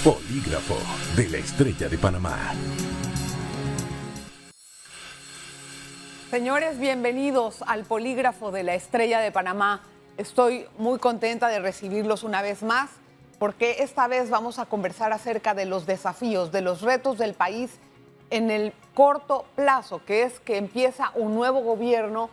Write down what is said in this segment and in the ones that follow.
Polígrafo de la Estrella de Panamá. Señores, bienvenidos al Polígrafo de la Estrella de Panamá. Estoy muy contenta de recibirlos una vez más, porque esta vez vamos a conversar acerca de los desafíos, de los retos del país en el corto plazo, que es que empieza un nuevo gobierno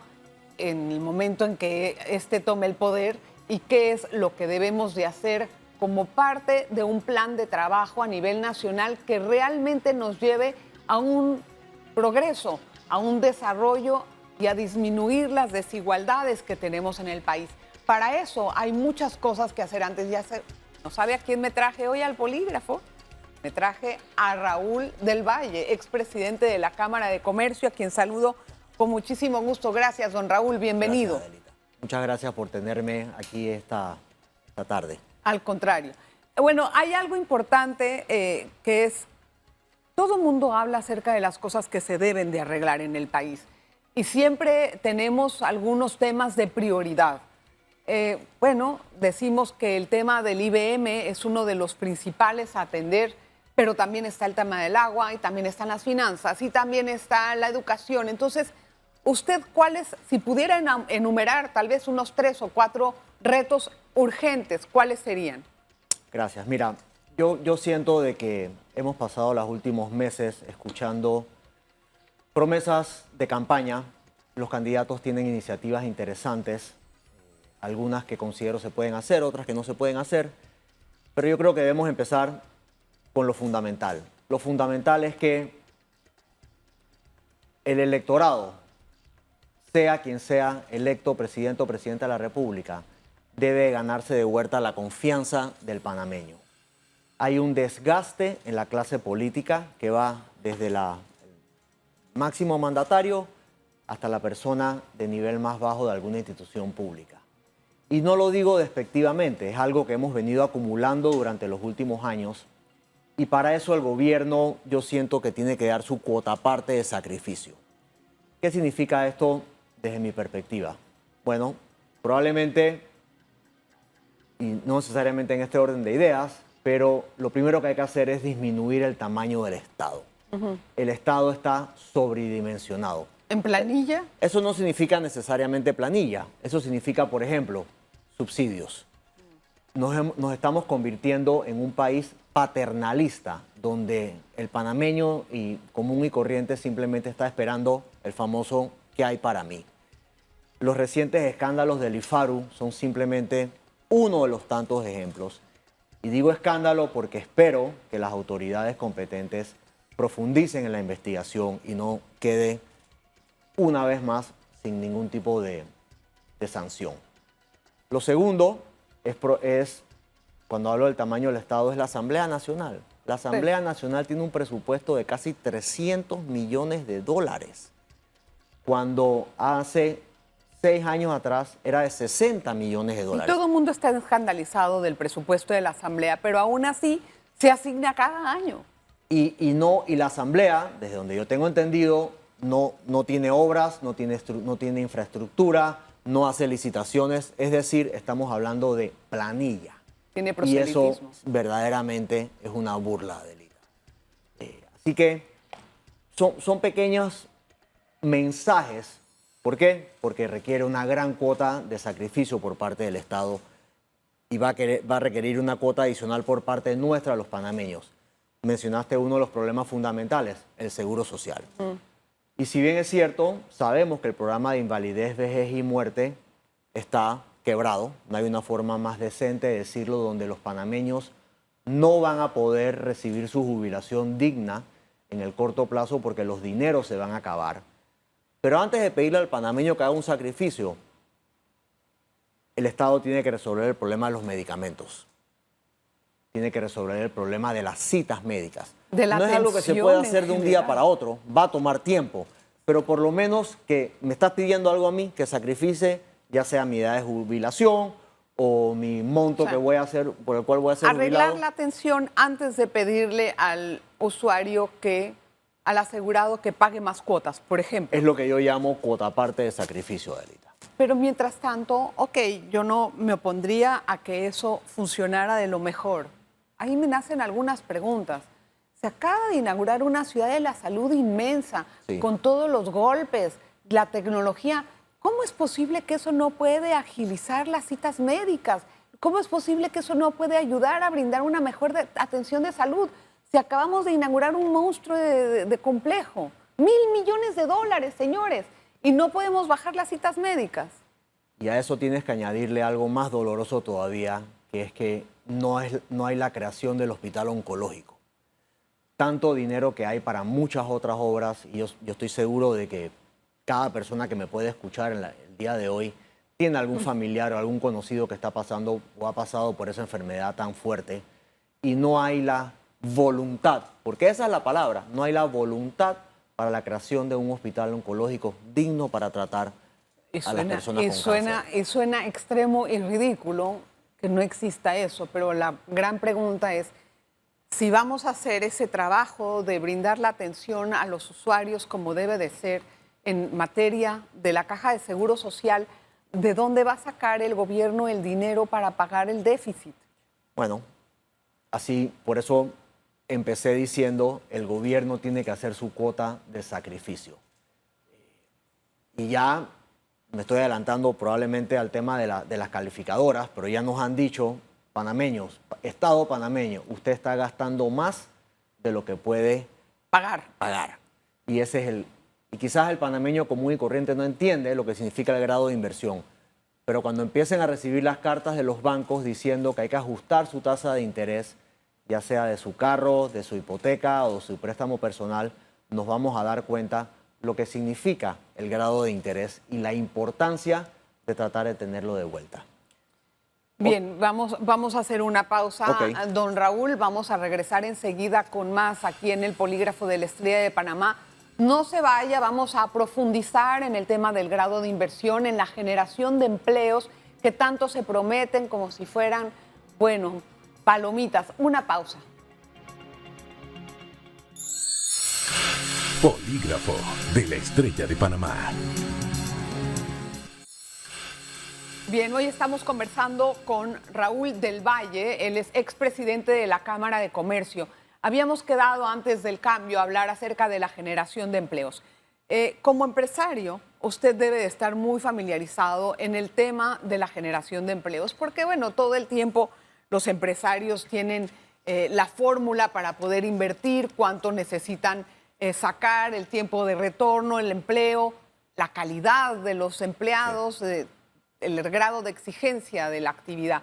en el momento en que éste tome el poder, y qué es lo que debemos de hacer como parte de un plan de trabajo a nivel nacional que realmente nos lleve a un progreso, a un desarrollo y a disminuir las desigualdades que tenemos en el país. Para eso hay muchas cosas que hacer antes. ¿No sabe a quién me traje hoy al polígrafo? Me traje a Raúl del Valle, expresidente de la Cámara de Comercio, a quien saludo con muchísimo gusto. Gracias, don Raúl, bienvenido. Gracias, Adelita. Muchas gracias por tenerme aquí esta tarde. Al contrario. Bueno, hay algo importante que es, todo el mundo habla acerca de las cosas que se deben de arreglar en el país y siempre tenemos algunos temas de prioridad. Bueno, decimos que el tema del IBM es uno de los principales a atender, pero también está el tema del agua y también están las finanzas y también está la educación. Entonces, usted, ¿cuáles, si pudiera enumerar tal vez unos 3 o 4 retos urgentes, cuáles serían? Gracias. Mira, yo siento de que hemos pasado los últimos meses escuchando promesas de campaña. Los candidatos tienen iniciativas interesantes, algunas que considero se pueden hacer, otras que no se pueden hacer, pero yo creo que debemos empezar con lo fundamental. Lo fundamental es que el electorado, sea quien sea electo presidente o presidenta de la República, debe ganarse de vuelta la confianza del panameño. Hay un desgaste en la clase política que va desde el máximo mandatario hasta la persona de nivel más bajo de alguna institución pública. Y no lo digo despectivamente, es algo que hemos venido acumulando durante los últimos años, y para eso el gobierno, yo siento que tiene que dar su cuota parte de sacrificio. ¿Qué significa esto desde mi perspectiva? Bueno, probablemente, y no necesariamente en este orden de ideas, pero lo primero que hay que hacer es disminuir el tamaño del Estado. El Estado está sobredimensionado. ¿En planilla? Eso no significa necesariamente planilla. Eso significa, por ejemplo, subsidios. Nos estamos convirtiendo en un país paternalista, donde el panameño común y corriente simplemente está esperando el famoso ¿qué hay para mí? Los recientes escándalos del IFARU son simplemente uno de los tantos ejemplos. Y digo escándalo porque espero que las autoridades competentes profundicen en la investigación y no quede una vez más sin ningún tipo de sanción. Lo segundo es, cuando hablo del tamaño del Estado, es la Asamblea Nacional. La Asamblea Nacional tiene un presupuesto de casi 300 millones de dólares, cuando hace 6 años atrás era de 60 millones de dólares. Y todo el mundo está escandalizado del presupuesto de la Asamblea, pero aún así se asigna cada año. Y la Asamblea, desde donde yo tengo entendido, no tiene obras, no tiene infraestructura, no hace licitaciones, es decir, estamos hablando de planilla. Tiene Y proselitismo. eso verdaderamente es una burla, Adelita. Así que son pequeños mensajes. ¿Por qué? Porque requiere una gran cuota de sacrificio por parte del Estado y va a requerir una cuota adicional por parte nuestra, los panameños. Mencionaste uno de los problemas fundamentales, el seguro social. Y si bien es cierto, sabemos que el programa de invalidez, vejez y muerte está quebrado, no hay una forma más decente de decirlo, donde los panameños no van a poder recibir su jubilación digna en el corto plazo porque los dineros se van a acabar. Pero antes de pedirle al panameño que haga un sacrificio, el Estado tiene que resolver el problema de los medicamentos. Tiene que resolver el problema de las citas médicas. No es algo que se puede hacer de un día para otro, va a tomar tiempo, pero por lo menos que me estás pidiendo algo a mí, que sacrifice ya sea mi edad de jubilación o mi monto que voy a hacer, por el cual voy a ser arreglar jubilado. la atención antes de pedirle al usuario al asegurado que pague más cuotas, por ejemplo. Es lo que yo llamo cuota parte de sacrificio, Adelita. Pero mientras tanto, ok, yo no me opondría a que eso funcionara de lo mejor, ahí me nacen algunas preguntas. Se acaba de inaugurar una ciudad de la salud inmensa, Sí. con todos los golpes, la tecnología. ¿Cómo es posible que eso no puede agilizar las citas médicas? ¿Cómo es posible que eso no puede ayudar a brindar una mejor atención de salud? Si acabamos de inaugurar un monstruo de complejo, $1.000 millones, señores, y no podemos bajar las citas médicas. Y a eso tienes que añadirle algo más doloroso todavía, que es que no hay la creación del hospital oncológico. Tanto dinero que hay para muchas otras obras, y yo estoy seguro de que cada persona que me puede escuchar el día de hoy tiene algún familiar o algún conocido que está pasando o ha pasado por esa enfermedad tan fuerte, y no hay la voluntad, porque esa es la palabra, no hay la voluntad para la creación de un hospital oncológico digno para tratar a las personas con cáncer. Y suena extremo y ridículo que no exista eso, pero la gran pregunta es, si vamos a hacer ese trabajo de brindar la atención a los usuarios como debe de ser en materia de la Caja de Seguro Social, ¿de dónde va a sacar el gobierno el dinero para pagar el déficit? Bueno, así, por eso empecé diciendo, el gobierno tiene que hacer su cuota de sacrificio. Y ya me estoy adelantando probablemente al tema de las calificadoras, pero ya nos han dicho, panameños, Estado panameño, usted está gastando más de lo que puede Pagar. Y ese es y quizás el panameño común y corriente no entiende lo que significa el grado de inversión. Pero cuando empiecen a recibir las cartas de los bancos diciendo que hay que ajustar su tasa de interés, ya sea de su carro, de su hipoteca o de su préstamo personal, nos vamos a dar cuenta lo que significa el grado de interés y la importancia de tratar de tenerlo de vuelta. Bien, vamos a hacer una pausa. Ok. Don Raúl, vamos a regresar enseguida con más aquí en el Polígrafo de la Estrella de Panamá. No se vaya, vamos a profundizar en el tema del grado de inversión, en la generación de empleos que tanto se prometen como si fueran, bueno, palomitas. Una pausa. Polígrafo de la Estrella de Panamá. Bien, hoy estamos conversando con Raúl del Valle, él es expresidente de la Cámara de Comercio. Habíamos quedado antes del cambio a hablar acerca de la generación de empleos. Como empresario, usted debe de estar muy familiarizado en el tema de la generación de empleos, porque bueno, todo el tiempo los empresarios tienen la fórmula para poder invertir, cuánto necesitan sacar, el tiempo de retorno, el empleo, la calidad de los empleados, el grado de exigencia de la actividad.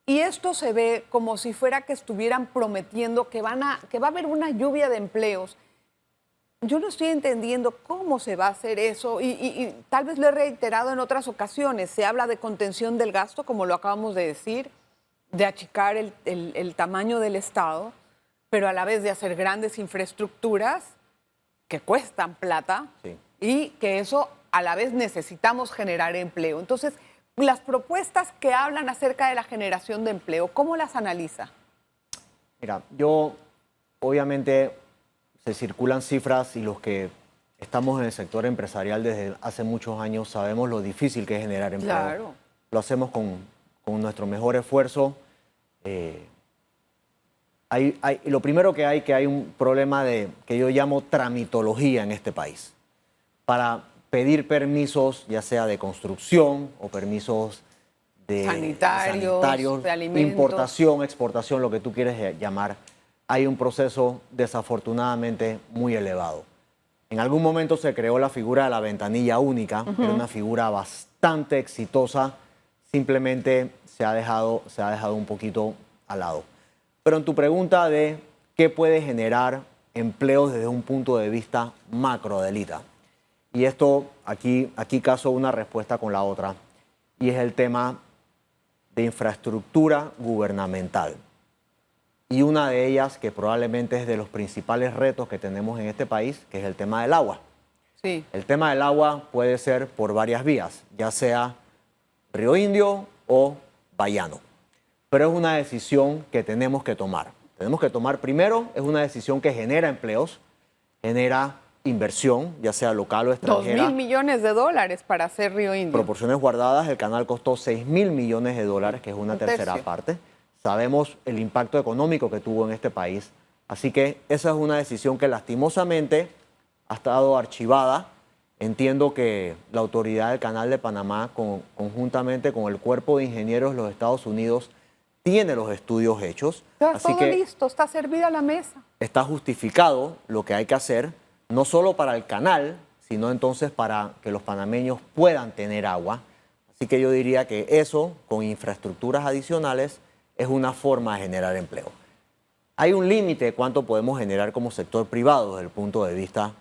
Y esto se ve como si fuera que estuvieran prometiendo que va a haber una lluvia de empleos. Yo no estoy entendiendo cómo se va a hacer eso y tal vez lo he reiterado en otras ocasiones. Se habla de contención del gasto, como lo acabamos de decir, de achicar el tamaño del Estado, pero a la vez de hacer grandes infraestructuras que cuestan plata, Sí. y que eso a la vez necesitamos generar empleo. Entonces, las propuestas que hablan acerca de la generación de empleo, ¿cómo las analiza? Mira, obviamente se circulan cifras y los que estamos en el sector empresarial desde hace muchos años sabemos lo difícil que es generar empleo. Claro. Lo hacemos con nuestro mejor esfuerzo. Lo primero que hay un problema que yo llamo tramitología en este país. Para pedir permisos, ya sea de construcción o permisos de sanitarios, de alimentos, importación, exportación, lo que tú quieres llamar, hay un proceso desafortunadamente muy elevado. En algún momento se creó la figura de la ventanilla única, que era una figura bastante exitosa, simplemente se ha dejado un poquito al lado. Pero en tu pregunta de qué puede generar empleos desde un punto de vista macro, Adelita, y esto aquí caso una respuesta con la otra, y es el tema de infraestructura gubernamental. Y una de ellas, que probablemente es de los principales retos que tenemos en este país, que es el tema del agua. Sí. El tema del agua puede ser por varias vías, ya sea Río Indio o Bayano. Pero es una decisión que tenemos que tomar. Tenemos que tomar primero, es una decisión que genera empleos, genera inversión, ya sea local o extranjera. $2.000 millones para hacer Río Indio. Proporciones guardadas, el canal costó $6.000 millones, que es una Un tercera tercio. parte. sabemos el impacto económico que tuvo en este país. Así que esa es una decisión que lastimosamente ha estado archivada. Entiendo que la autoridad del Canal de Panamá, conjuntamente con el Cuerpo de Ingenieros de los Estados Unidos, tiene los estudios hechos. Está Así todo que listo, está servida la mesa. está justificado lo que hay que hacer, no solo para el canal, sino entonces para que los panameños puedan tener agua. Así que yo diría que eso, con infraestructuras adicionales, es una forma de generar empleo. Hay un límite de cuánto podemos generar como sector privado desde el punto de vista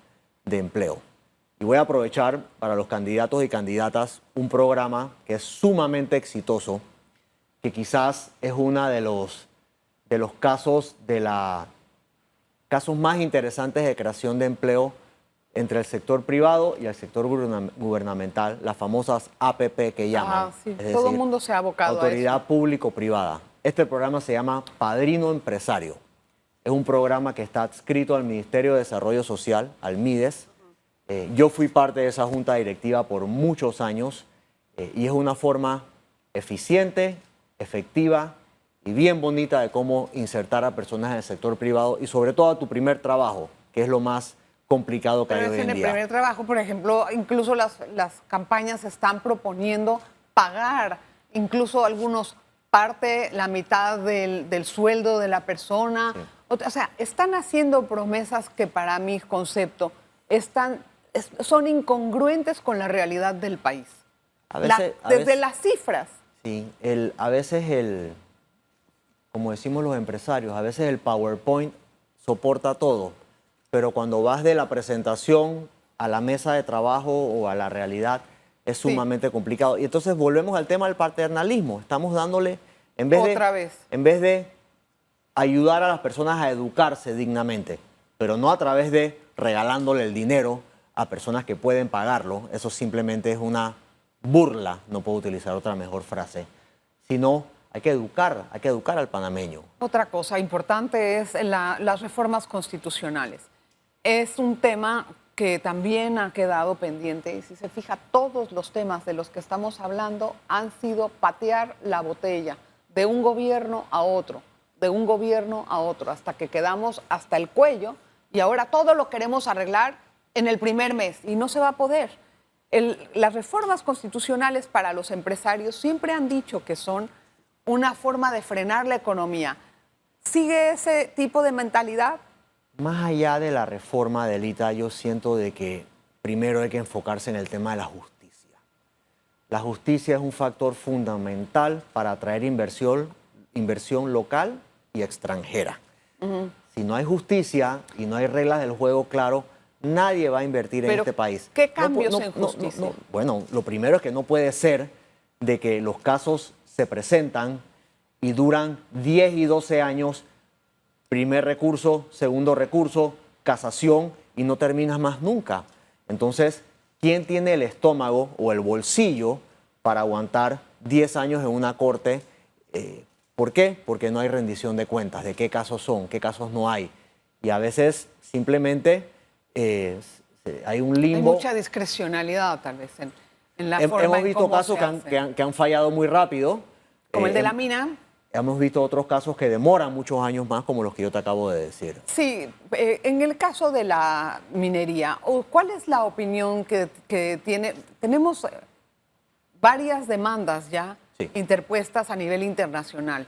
de empleo. Y voy a aprovechar para los candidatos y candidatas un programa que es sumamente exitoso, que quizás es uno de los casos casos más interesantes de creación de empleo entre el sector privado y el sector gubernamental, las famosas APP que llaman. Sí. Es Todo decir, el mundo se ha abocado a eso. Autoridad Público-Privada. Este programa se llama Padrino Empresario. Es un programa que está adscrito al Ministerio de Desarrollo Social, al MIDES. Yo fui parte de esa junta directiva por muchos años y es una forma eficiente, efectiva y bien bonita de cómo insertar a personas en el sector privado y sobre todo a tu primer trabajo, que es lo más complicado que hay hoy en en el día. primer trabajo, por ejemplo, incluso las campañas están proponiendo pagar, incluso algunos parte la mitad del sueldo de la persona. Sí. O sea, están haciendo promesas que para mi concepto son incongruentes con la realidad del país. Desde las cifras. Sí, a veces como decimos los empresarios, a veces el PowerPoint soporta todo, pero cuando vas de la presentación a la mesa de trabajo o a la realidad es sumamente complicado. Y entonces volvemos al tema del paternalismo. Estamos dándole, en vez de ayudar a las personas a educarse dignamente, pero no a través de regalándole el dinero a personas que pueden pagarlo. Eso simplemente es una burla, no puedo utilizar otra mejor frase, sino hay que educar al panameño. Otra cosa importante es las reformas constitucionales. Es un tema que también ha quedado pendiente y si se fija, todos los temas de los que estamos hablando han sido patear la botella de un gobierno a otro, de un gobierno a otro, hasta que quedamos hasta el cuello y ahora todo lo queremos arreglar en el primer mes y no se va a poder. Las reformas constitucionales para los empresarios siempre han dicho que son una forma de frenar la economía. ¿Sigue ese tipo de mentalidad? Más allá de la reforma, Adelita, yo siento de que primero hay que enfocarse en el tema de la justicia. La justicia es un factor fundamental para atraer inversión local y extranjera. Si no hay justicia y no hay reglas del juego claro, nadie va a invertir en este país. ¿Qué cambios en justicia? Bueno, lo primero es que no puede ser de que los casos se presentan y duran 10 y 12 años, primer recurso, segundo recurso, casación y no terminas más nunca. Entonces, ¿quién tiene el estómago o el bolsillo para aguantar 10 años en una corte? ¿Por qué? Porque no hay rendición de cuentas, de qué casos son, qué casos no hay. Y a veces simplemente hay un limbo. Hay mucha discrecionalidad tal vez en la forma Hemos en visto cómo casos que han fallado muy rápido. Como el de la mina. Hemos visto otros casos que demoran muchos años más, como los que yo te acabo de decir. Sí, en el caso de la minería, ¿cuál es la opinión que tiene? Tenemos varias demandas ya interpuestas a nivel internacional.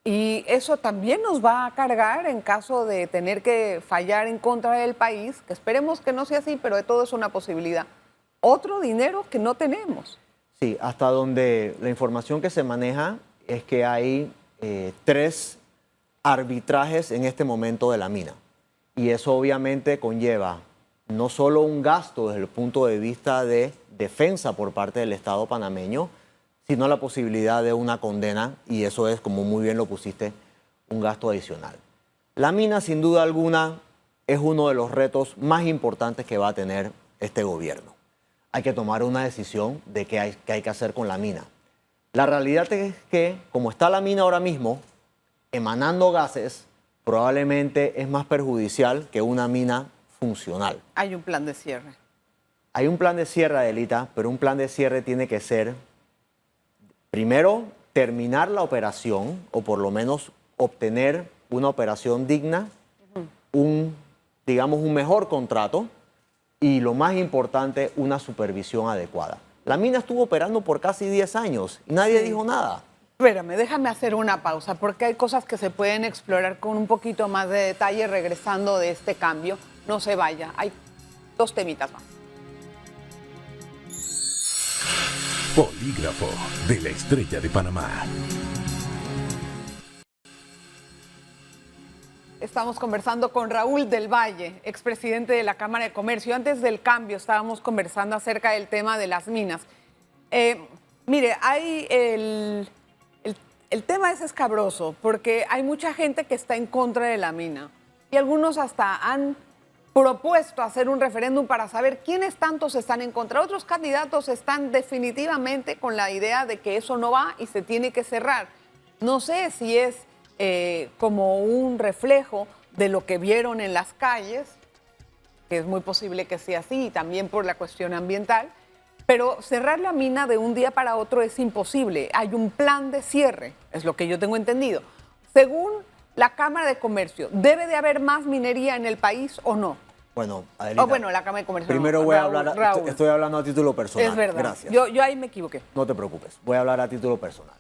Y eso también nos va a cargar en caso de tener que fallar en contra del país, que esperemos que no sea así, pero de todo es una posibilidad. Otro dinero que no tenemos. Sí, hasta donde la información que se maneja es que hay 3 arbitrajes en este momento de la mina. Y eso obviamente conlleva no solo un gasto desde el punto de vista de defensa por parte del Estado panameño, sino la posibilidad de una condena, y eso es, como muy bien lo pusiste, un gasto adicional. La mina, sin duda alguna, es uno de los retos más importantes que va a tener este gobierno. Hay que tomar una decisión de qué hay que hacer con la mina. La realidad es que, como está la mina ahora mismo, emanando gases, probablemente es más perjudicial que una mina funcional. Hay un plan de cierre. Hay un plan de cierre, Adelita, pero un plan de cierre tiene que ser, primero, terminar la operación o por lo menos obtener una operación digna, digamos, un mejor contrato y lo más importante, una supervisión adecuada. La mina estuvo operando por casi 10 años y nadie dijo nada. Espérame, déjame hacer una pausa porque hay cosas que se pueden explorar con un poquito más de detalle regresando de este cambio. No se vaya, hay dos temitas más. Polígrafo de la Estrella de Panamá. Estamos conversando con Raúl del Valle, expresidente de la Cámara de Comercio. Antes del cambio estábamos conversando acerca del tema de las minas. Mire, hay el tema es escabroso porque hay mucha gente que está en contra de la mina y algunos hasta han propuesto hacer un referéndum para saber quiénes tantos están en contra. Otros candidatos están definitivamente con la idea de que eso no va y se tiene que cerrar. No sé si es como un reflejo de lo que vieron en las calles, que es muy posible que sea así, y también por la cuestión ambiental, pero cerrar la mina de un día para otro es imposible. Hay un plan de cierre, es lo que yo tengo entendido. Según la Cámara de Comercio, ¿debe de haber más minería en el país o no? Bueno, Adelita, La Cámara de Comercio. primero no, voy Raúl, a hablar, Raúl. estoy hablando a título personal. Es verdad. Gracias. Yo ahí me equivoqué. No te preocupes, voy a hablar a título personal.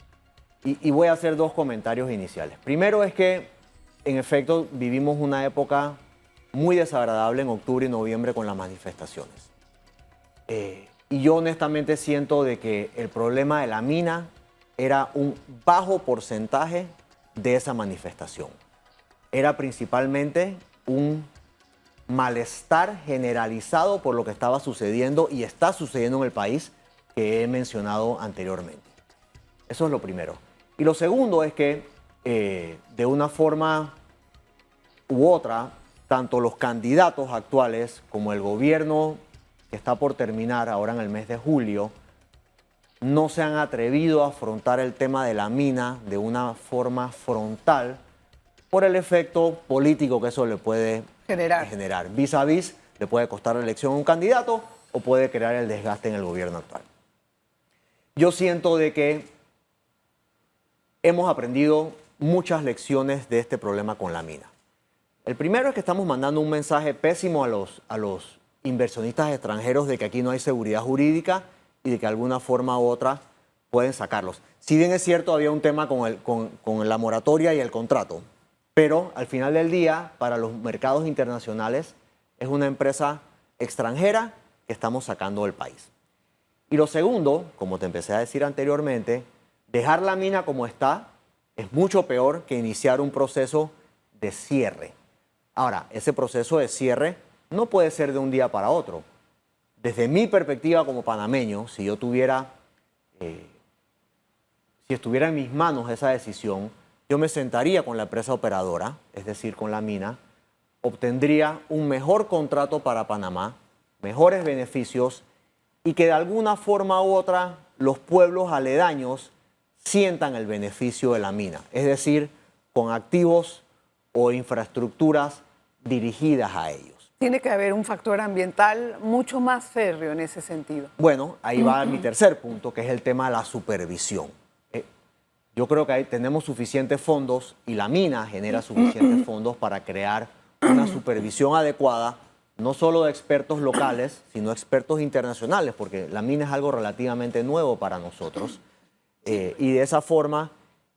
Y voy a hacer dos comentarios iniciales. Primero es que, en efecto, vivimos una época muy desagradable en octubre y noviembre con las manifestaciones. Y yo honestamente siento de que el problema de la mina era un bajo porcentaje de esa manifestación. Era principalmente un malestar generalizado por lo que estaba sucediendo y está sucediendo en el país que he mencionado anteriormente. Eso es lo primero. Y lo segundo es que de una forma u otra, tanto los candidatos actuales como el gobierno que está por terminar ahora en el mes de julio, no se han atrevido a afrontar el tema de la mina de una forma frontal por el efecto político que eso le puede generar. Vis a vis, le puede costar la elección a un candidato o puede crear el desgaste en el gobierno actual. Yo siento de que hemos aprendido muchas lecciones de este problema con la mina. El primero es que estamos mandando un mensaje pésimo a los inversionistas extranjeros de que aquí no hay seguridad jurídica y de que de alguna forma u otra pueden sacarlos. Si bien es cierto, había un tema con la moratoria y el contrato, pero al final del día, para los mercados internacionales, es una empresa extranjera que estamos sacando del país. Y lo segundo, como te empecé a decir anteriormente, dejar la mina como está es mucho peor que iniciar un proceso de cierre. Ahora, ese proceso de cierre no puede ser de un día para otro. Desde mi perspectiva como panameño, si estuviera en mis manos esa decisión, yo me sentaría con la empresa operadora, es decir, con la mina, obtendría un mejor contrato para Panamá, mejores beneficios y que de alguna forma u otra los pueblos aledaños sientan el beneficio de la mina, es decir, con activos o infraestructuras dirigidas a ellos. Tiene que haber un factor ambiental mucho más férreo en ese sentido. Bueno, ahí va mi tercer punto, que es el tema de la supervisión. Yo creo que ahí tenemos suficientes fondos y la mina genera suficientes fondos para crear una supervisión adecuada, no solo de expertos locales, sino expertos internacionales, porque la mina es algo relativamente nuevo para nosotros. Y de esa forma,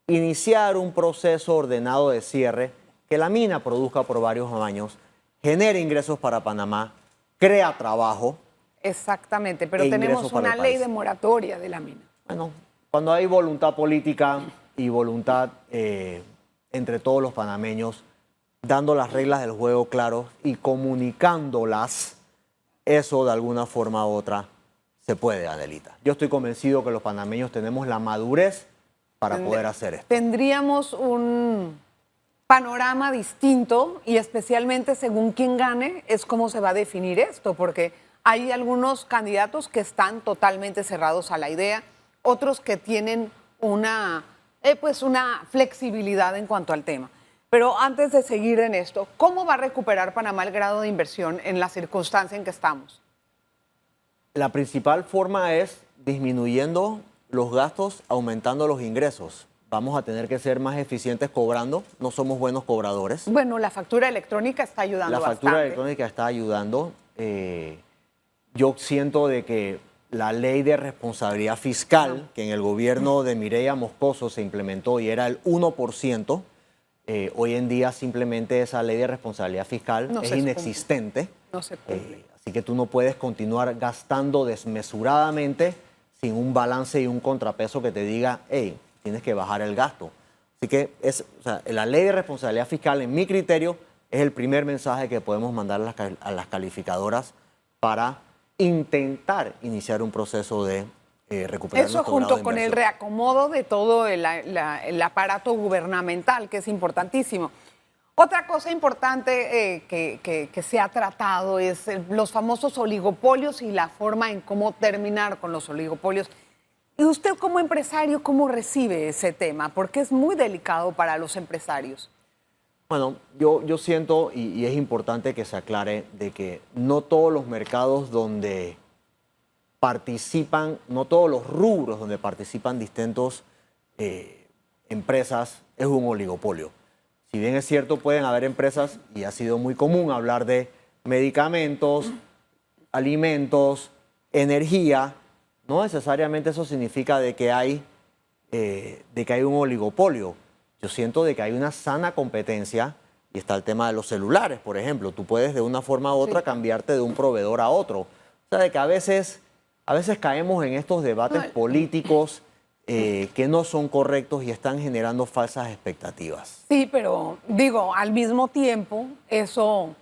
iniciar un proceso ordenado de cierre, que la mina produzca por varios años, genere ingresos para Panamá, crea trabajo. Exactamente, pero tenemos una ley de moratoria de la mina. Bueno, cuando hay voluntad política y voluntad entre todos los panameños, dando las reglas del juego claras y comunicándolas, eso de alguna forma u otra se puede, Adelita. Yo estoy convencido que los panameños tenemos la madurez para poder hacer esto. Tendríamos un panorama distinto y especialmente según quién gane es cómo se va a definir esto, porque hay algunos candidatos que están totalmente cerrados a la idea, otros que tienen una flexibilidad en cuanto al tema. Pero antes de seguir en esto, ¿cómo va a recuperar Panamá el grado de inversión en la circunstancia en que estamos? La principal forma es disminuyendo los gastos aumentando los ingresos. Vamos a tener que ser más eficientes cobrando, no somos buenos cobradores. Bueno, la factura electrónica está ayudando bastante. La factura electrónica está ayudando. Yo siento de que la ley de responsabilidad fiscal, que en el gobierno de Mireya Moscoso se implementó y era el 1%, hoy en día simplemente esa ley de responsabilidad fiscal es inexistente. No se cumple. Así que tú no puedes continuar gastando desmesuradamente sin un balance y un contrapeso que te diga, hey, tienes que bajar el gasto. Así que la ley de responsabilidad fiscal, en mi criterio, es el primer mensaje que podemos mandar a las calificadoras para intentar iniciar un proceso de recuperar eso junto con el reacomodo de todo el aparato gubernamental, que es importantísimo. Otra cosa importante que se ha tratado es los famosos oligopolios y la forma en cómo terminar con los oligopolios. ¿Y usted como empresario cómo recibe ese tema? Porque es muy delicado para los empresarios. Bueno, yo siento, y es importante que se aclare, de que no todos los mercados donde participan, no todos los rubros donde participan distintas empresas es un oligopolio. Si bien es cierto, pueden haber empresas, y ha sido muy común hablar de medicamentos, alimentos, energía, no necesariamente eso significa de que hay un oligopolio. Yo siento de que hay una sana competencia y está el tema de los celulares, por ejemplo. Tú puedes de una forma u otra cambiarte de un proveedor a otro. O sea, de que a veces caemos en estos debates políticos que no son correctos y están generando falsas expectativas. Sí, pero digo, al mismo tiempo, eso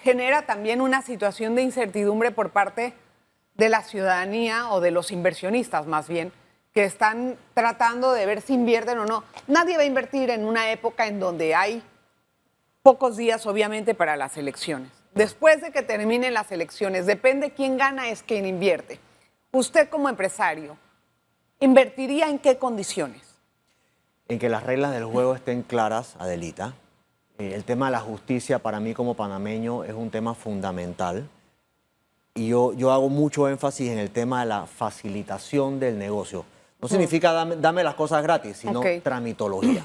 genera también una situación de incertidumbre por parte de la ciudadanía o de los inversionistas más bien, que están tratando de ver si invierten o no. Nadie va a invertir en una época en donde hay pocos días, obviamente, para las elecciones. Después de que terminen las elecciones, depende quién gana es quien invierte. Usted como empresario, ¿invertiría en qué condiciones? En que las reglas del juego estén claras, Adelita. El tema de la justicia para mí como panameño es un tema fundamental. Y yo hago mucho énfasis en el tema de la facilitación del negocio. No significa dame las cosas gratis, sino tramitología.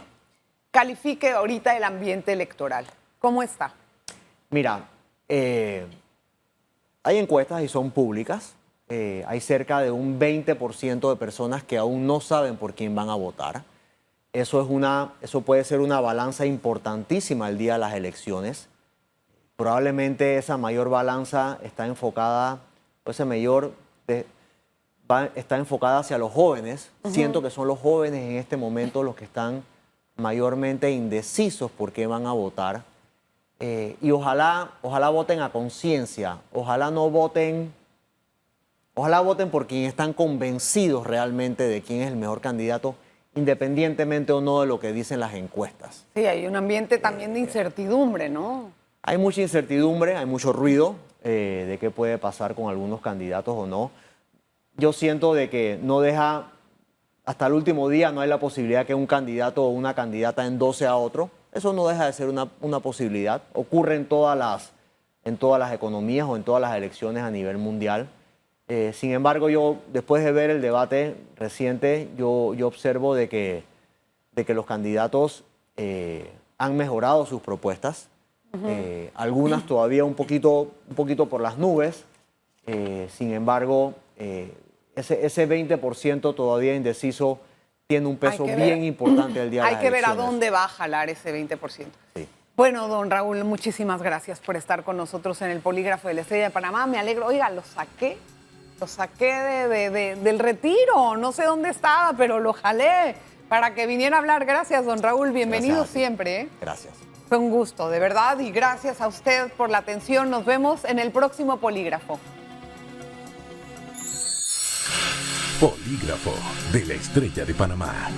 Califique ahorita el ambiente electoral. ¿Cómo está? Mira, hay encuestas y son públicas. Hay cerca de un 20% de personas que aún no saben por quién van a votar. Eso puede ser una balanza importantísima el día de las elecciones. Probablemente esa mayor balanza está enfocada, está enfocada hacia los jóvenes. Siento que son los jóvenes en este momento los que están mayormente indecisos por qué van a votar. Y ojalá voten a conciencia, ojalá voten por quien están convencidos realmente de quién es el mejor candidato, independientemente o no de lo que dicen las encuestas. Sí, hay un ambiente también de incertidumbre, ¿no? Hay mucha incertidumbre, hay mucho ruido de qué puede pasar con algunos candidatos o no. Yo siento de que hasta el último día no hay la posibilidad que un candidato o una candidata endose a otro. Eso no deja de ser una posibilidad. Ocurre en todas las economías o en todas las elecciones a nivel mundial. Sin embargo, yo después de ver el debate reciente, yo observo de que los candidatos han mejorado sus propuestas. Algunas todavía un poquito por las nubes. Sin embargo, ese 20% todavía indeciso tiene un peso bien importante el día de las elecciones. Hay que ver a dónde va a jalar ese 20%. Sí. Bueno, don Raúl, muchísimas gracias por estar con nosotros en el Polígrafo de la Estrella de Panamá. Me alegro. Oiga, lo saqué del retiro. No sé dónde estaba, pero lo jalé para que viniera a hablar. Gracias, don Raúl. Bienvenido siempre. Gracias. Fue un gusto, de verdad, y gracias a usted por la atención. Nos vemos en el próximo Polígrafo. Polígrafo de la Estrella de Panamá.